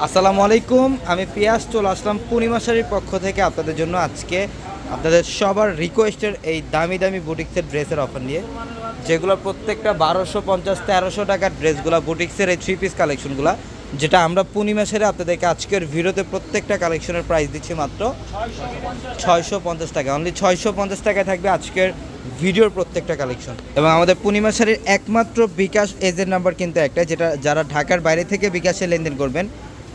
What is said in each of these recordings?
আসসালামু আলাইকুম, আমি পিয়াস চলে আসলাম পূর্ণিমা শাড়ির পক্ষ থেকে আপনাদের জন্য আজকে আপনাদের সবার রিকোয়েস্টের এই দামি দামি বুটিক্সের ড্রেসের অফার নিয়ে, যেগুলো প্রত্যেকটা 1250-1300 টাকার ড্রেসগুলো বুটিক্সের এই 3 পিস কালেকশনগুলো, যেটা আমরা পূর্ণিমা শাড়ি আপনাদেরকে আজকের ভিডিওতে প্রত্যেকটা কালেকশনের প্রাইস দিচ্ছি মাত্র 650 টাকা। অনলি 650 টাকায় থাকবে আজকের ভিডিওর প্রত্যেকটা কালেকশন। এবং আমাদের পূর্ণিমা শাড়ির একমাত্র বিকাশ এজেন্ট নাম্বার কিন্তু একটা, যেটা যারা ঢাকার বাইরে থেকে বিকাশে লেনদেন করবেন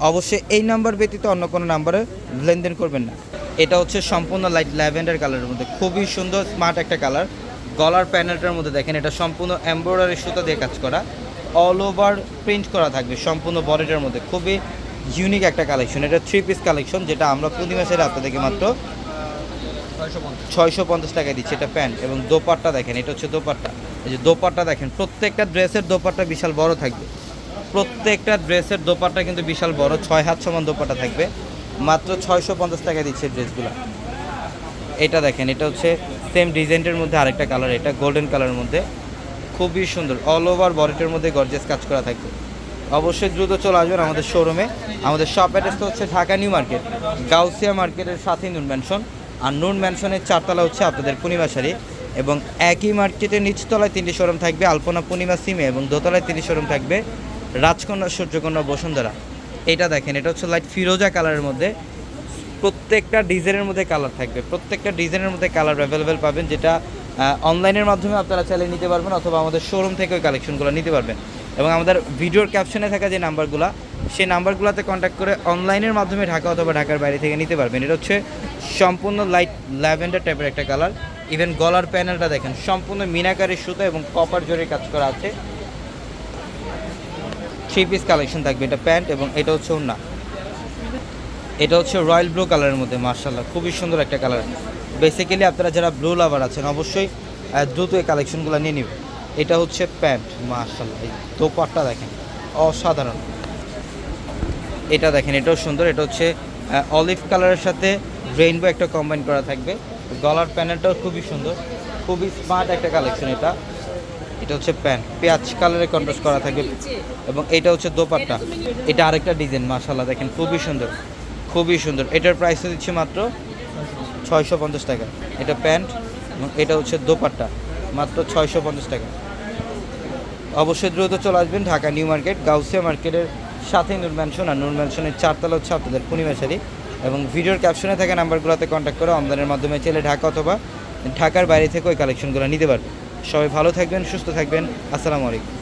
অবশ্যই এই নাম্বার ব্যতীত অন্য কোনো নাম্বারে লেনদেন করবেন না। এটা হচ্ছে সম্পূর্ণ লাইট ল্যাভেন্ডার কালারের মধ্যে, খুবই সুন্দর স্মার্ট একটা কালার। গলার প্যানেলটার মধ্যে দেখেন, এটা সম্পূর্ণ এমব্রয়ডারি সুতা দিয়ে কাজ করা, অল ওভার প্রিন্ট করা থাকবে সম্পূর্ণ বডিটার মধ্যে। খুবই ইউনিক একটা কালেকশন, এটা 3 পিস কালেকশন, যেটা আমরা পূর্ণিমা শাড়ি আপনাদেরকে মাত্র 650 টাকায় দিচ্ছি। এটা প্যান্ট এবং দোপাট্টা দেখেন, এটা হচ্ছে দোপাট্টা। এই যে দোপাট্টা দেখেন, প্রত্যেকটা ড্রেসের দোপাট্টা বিশাল বড় থাকবে। প্রত্যেকটা ড্রেসের দোপাট্টা কিন্তু বিশাল বড়, 6 হাত সমান দোপাট্টা থাকবে। মাত্র 650 টাকা দিচ্ছে ড্রেসগুলো। এটা দেখেন, এটা হচ্ছে সেম ডিজাইনের মধ্যে আরেকটা কালার, এটা গোল্ডেন কালারের মধ্যে, খুবই সুন্দর। অল ওভার বডিটার মধ্যে গর্জিয়াস কাজ করা থাকবে। অবশ্যই দ্রুত চলে আসবেন আমাদের শোরুমে। আমাদের শপ অ্যাড্রেসটা হচ্ছে ঢাকা নিউ মার্কেট, গাউসিয়া মার্কেটের সাথে নুন ম্যানশন। আর নুন ম্যানশনের 4তলা হচ্ছে আপনাদের পূর্ণিমা শাড়ি। এবং একই মার্কেটের নিচতলায় 3টি শোরুম থাকবে, আলপনা পূর্ণিমা সিমে, এবং দোতলায় 3টি শোরুম থাকবে, রাজকন্যা, সূর্যকন্যা, বসুন্ধরা। এটা দেখেন, এটা হচ্ছে লাইট ফিরোজা কালারের মধ্যে। প্রত্যেকটা ডিজাইনের মধ্যে কালার থাকবে, প্রত্যেকটা ডিজাইনের মধ্যে কালার অ্যাভেলেবেল পাবেন, যেটা অনলাইনের মাধ্যমে আপনারা চাইলে নিতে পারবেন, অথবা আমাদের শোরুম থেকে ওই কালেকশনগুলো নিতে পারবেন। এবং আমাদের ভিডিওর ক্যাপশনে থাকা যে নাম্বারগুলো, সেই নাম্বারগুলোতে কন্ট্যাক্ট করে অনলাইনের মাধ্যমে ঢাকা অথবা ঢাকার বাইরে থেকে নিতে পারবেন। এটা হচ্ছে সম্পূর্ণ লাইট ল্যাভেন্ডার টাইপের একটা কালার। ইভেন গলার প্যানেলটা দেখেন, সম্পূর্ণ মিনাকারি সুতা এবং কপার জরির কাজ করা আছে। 3 পিস কালেকশন থাকবে। এটা প্যান্ট এবং এটা হচ্ছে ওড়না। এটা হচ্ছে রয়্যাল ব্লু কালারের মধ্যে, মার্শাল্লাহ খুবই সুন্দর একটা কালার। বেসিক্যালি আপনারা যারা ব্লু লাভার আছেন অবশ্যই দ্রুত এই কালেকশনগুলো নিয়ে নেবেন। এটা হচ্ছে প্যান্ট, মার্শাল্লাহ এই দোপাট্টা দেখেন অসাধারণ। এটা দেখেন, এটাও সুন্দর। এটা হচ্ছে অলিভ কালারের সাথে রেইনবো একটা কম্বাইন করা থাকবে। গলার প্যানেলটাও খুবই সুন্দর, খুবই স্মার্ট একটা কালেকশন। এটা এটা হচ্ছে প্যান্ট, পেঁয়াজ কালারে কন্ট্রাস্ট করা থাকবে। এবং এটা হচ্ছে দোপাট্টা। এটা আরেকটা ডিজাইন, মার্শাল্লাহ দেখেন খুবই সুন্দর, খুবই সুন্দর। এটার প্রাইস দিচ্ছি মাত্র 650 টাকা। এটা প্যান্ট এবং এটা হচ্ছে দোপাট্টা, মাত্র 650 টাকা। অবশ্যই দ্রুত চলে আসবেন ঢাকা নিউ মার্কেট, গাউসিয়া মার্কেটের সাথে নূর ম্যানশন। আর নূর ম্যানশনের 4তলা হচ্ছে আপনাদের পূর্ণিমা শাড়ি। এবং ভিডিওর ক্যাপশনে থাকা নাম্বারগুলোতে কন্ট্যাক্ট করে অনলাইনের মাধ্যমে চাইলে ঢাকা অথবা ঢাকার বাইরে থেকে ওই কালেকশনগুলো নিতে পারবেন। সবাই ভালো থাকবেন, সুস্থ থাকবেন। আসসালামু আলাইকুম।